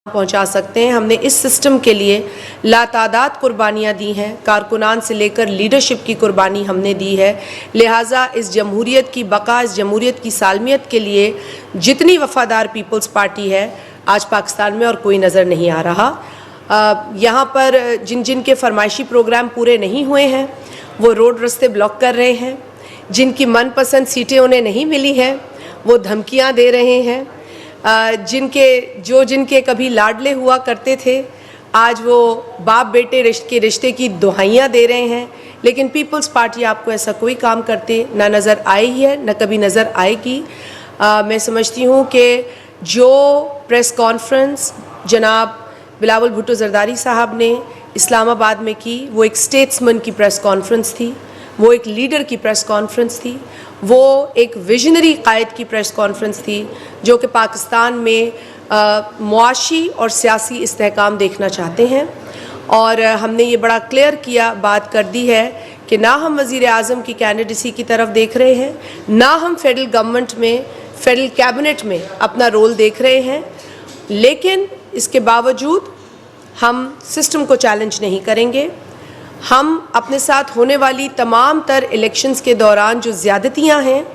पहुंचा सकते हैं। हमने इस सिस्टम के लिए लातादाद कुर्बानियां दी हैं, कारकुनान से लेकर लीडरशिप की कुर्बानी हमने दी है। लिहाजा इस जमहूरियत की बका, इस जमहूरियत की सालमियत के लिए जितनी वफादार पीपल्स पार्टी है आज पाकिस्तान में और कोई नज़र नहीं आ रहा। यहाँ पर जिन जिन के फरमाइशी प्रोग्राम पूरे नहीं हुए हैं वो रोड रास्ते ब्लॉक कर रहे हैं, जिनकी मनपसंद सीटें उन्हें नहीं मिली हैं वो धमकियाँ दे रहे हैं, जिनके कभी लाडले हुआ करते थे आज वो बाप बेटे रिश्ते की दुहाइयाँ दे रहे हैं। लेकिन पीपल्स पार्टी आपको ऐसा कोई काम करते ना नज़र आई है, न कभी नज़र आएगी। मैं समझती हूँ कि जो प्रेस कॉन्फ्रेंस जनाब बिलावल भुट्टो जरदारी साहब ने इस्लामाबाद में की वो एक स्टेट्समैन की प्रेस कॉन्फ्रेंस थी, वो एक लीडर की प्रेस कॉन्फ्रेंस थी, वो एक विजनरी कायद की प्रेस कॉन्फ्रेंस थी जो कि पाकिस्तान में मुआशी और सियासी इस्तेहकाम देखना चाहते हैं। और हमने ये बड़ा क्लियर किया बात कर दी है कि ना हम वज़ीर आज़म की कैंडिडेसी की तरफ देख रहे हैं, ना हम फेडरल गवर्नमेंट में, फेडरल कैबिनेट में अपना रोल देख रहे हैं। लेकिन इसके बावजूद हम सिस्टम को चैलेंज नहीं करेंगे। हम अपने साथ होने वाली तमाम तर इलेक्शंस के दौरान जो ज़्यादतियाँ हैं,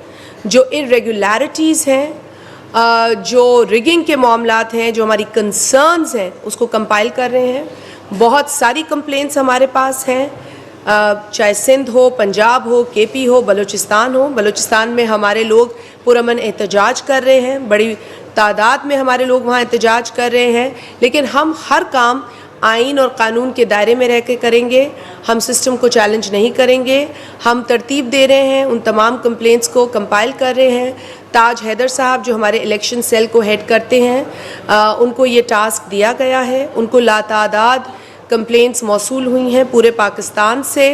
जो इरेगुलरिटीज़ हैं, जो रिगिंग के मामलात हैं, जो हमारी कंसर्न्स हैं, उसको कंपाइल कर रहे हैं। बहुत सारी कंप्लेंट्स हमारे पास हैं, चाहे सिंध हो, पंजाब हो, केपी हो, बलूचिस्तान हो। बलूचिस्तान में हमारे लोग पुरअमन एहतजाज कर रहे हैं, बड़ी तादाद में हमारे लोग वहाँ एहतजाज कर रहे हैं। लेकिन हम हर काम आइन और कानून के दायरे में रह के करेंगे, हम सिस्टम को चैलेंज नहीं करेंगे। हम तरतीब दे रहे हैं, उन तमाम कंप्लेंट्स को कंपाइल कर रहे हैं। ताज हैदर साहब जो हमारे इलेक्शन सेल को हेड करते हैं, उनको ये टास्क दिया गया है। उनको लातादाद कंप्लेंट्स मौसूल हुई हैं पूरे पाकिस्तान से,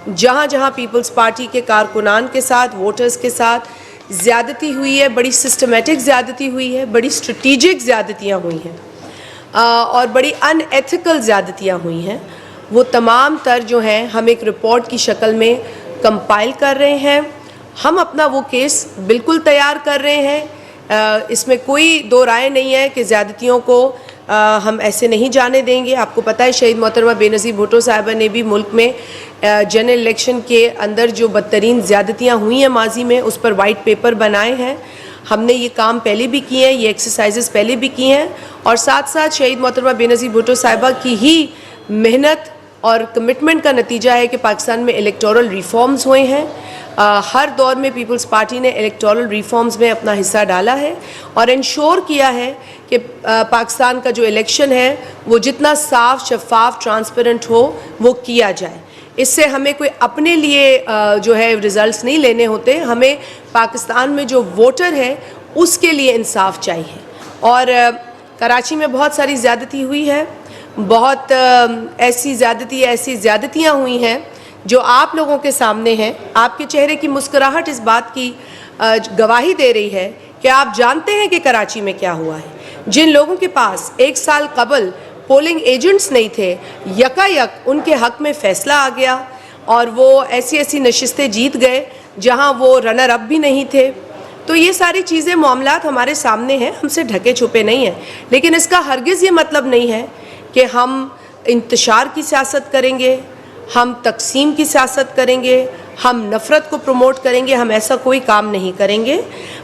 जहाँ जहाँ पीपल्स पार्टी के कारकुनान के साथ, वोटर्स के साथ ज़्यादती हुई है, बड़ी सिस्टमेटिक ज़्यादती हुई है, बड़ी स्ट्रेटिजिक ज़्यादतियाँ हुई हैं और बड़ी अनएथिकल ज़्यादतियाँ हुई हैं। वो तमाम तर जो हैं हम एक रिपोर्ट की शक्ल में कंपाइल कर रहे हैं। हम अपना वो केस बिल्कुल तैयार कर रहे हैं, इसमें कोई दो राय नहीं है कि ज़्यादतियों को हम ऐसे नहीं जाने देंगे। आपको पता है शहीद मोहतरमा बेनज़ीर भुट्टो साहिबा ने भी मुल्क में जनरल इलेक्शन के अंदर जो बदतरीन ज़्यादतियाँ हुई हैं माजी में, उस पर वाइट पेपर बनाए हैं। हमने ये काम पहले भी किए हैं, ये एक्सरसाइजेस पहले भी किए हैं और साथ साथ शहीद मोहतरमा बेनज़ीर भुट्टो साहिबा की ही मेहनत और कमिटमेंट का नतीजा है कि पाकिस्तान में इलेक्टोरल रिफॉर्म्स हुए हैं। हर दौर में पीपल्स पार्टी ने इलेक्टोरल रिफॉर्म्स में अपना हिस्सा डाला है और इंश्योर किया है कि पाकिस्तान का जो इलेक्शन है वो जितना साफ, शफाफ, ट्रांसपेरेंट हो वो किया जाए। इससे हमें कोई अपने लिए जो है रिज़ल्ट्स नहीं लेने होते, हमें पाकिस्तान में जो वोटर है उसके लिए इंसाफ चाहिए। और कराची में बहुत सारी ज़्यादती हुई है, बहुत ऐसी ज़्यादतियाँ हुई हैं जो आप लोगों के सामने हैं। आपके चेहरे की मुस्कुराहट इस बात की गवाही दे रही है कि आप जानते हैं कि कराची में क्या हुआ है। जिन लोगों के पास एक साल कबल पोलिंग एजेंट्स नहीं थे, यकायक उनके हक़ में फ़ैसला आ गया और वो ऐसी नशिस्तें जीत गए जहां वो रनर अप भी नहीं थे। तो ये सारी चीज़ें मामलात हमारे सामने हैं, हमसे ढके छुपे नहीं हैं। लेकिन इसका हरगिज़ ये मतलब नहीं है कि हम इंतशार की सियासत करेंगे, हम तकसीम की सियासत करेंगे, हम नफ़रत को प्रमोट करेंगे। हम ऐसा कोई काम नहीं करेंगे।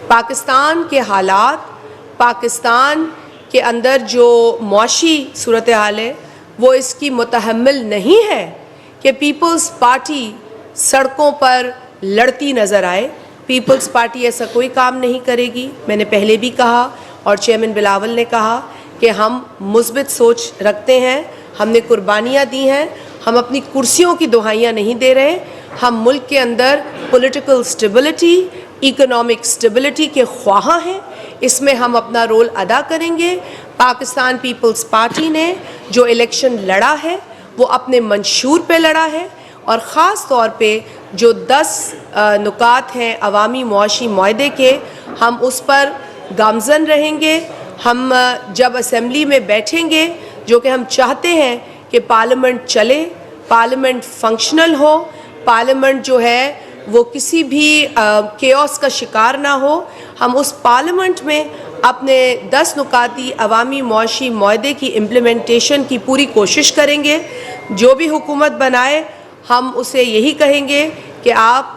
पाकिस्तान के हालात, पाकिस्तान के अंदर जो मुआशी सूरत हाल है वो इसकी मुतहम्मिल नहीं है कि पीपल्स पार्टी सड़कों पर लड़ती नज़र आए। पीपल्स पार्टी ऐसा कोई काम नहीं करेगी। मैंने पहले भी कहा और चेयरमैन बिलावल ने कहा कि हम मुस्बित सोच रखते हैं, हमने कुर्बानियाँ दी हैं, हम अपनी कुर्सियों की दुहाइयाँ नहीं दे रहे। हम मुल्क के अंदर पॉलिटिकल स्टेबिलिटी, इकोनॉमिक स्टेबिलिटी के ख्वाह हैं, इसमें हम अपना रोल अदा करेंगे। पाकिस्तान पीपल्स पार्टी ने जो इलेक्शन लड़ा है वो अपने मंशूर पे लड़ा है और ख़ास तौर पे जो 10 नुकात हैं अवामी मुआशी मुआहदे के, हम उस पर गामज़न रहेंगे। हम जब असम्बली में बैठेंगे, जो कि हम चाहते हैं कि पार्लियामेंट चले, पार्लियामेंट फंक्शनल हो, पार्लियामेंट जो है वो किसी भी केओस का शिकार ना हो, हम उस पार्लियामेंट में अपने 10 नुकाती अवामी मुआशी मुआहदे की इम्प्लीमेंटेशन की पूरी कोशिश करेंगे। जो भी हुकूमत बनाए हम उसे यही कहेंगे कि आप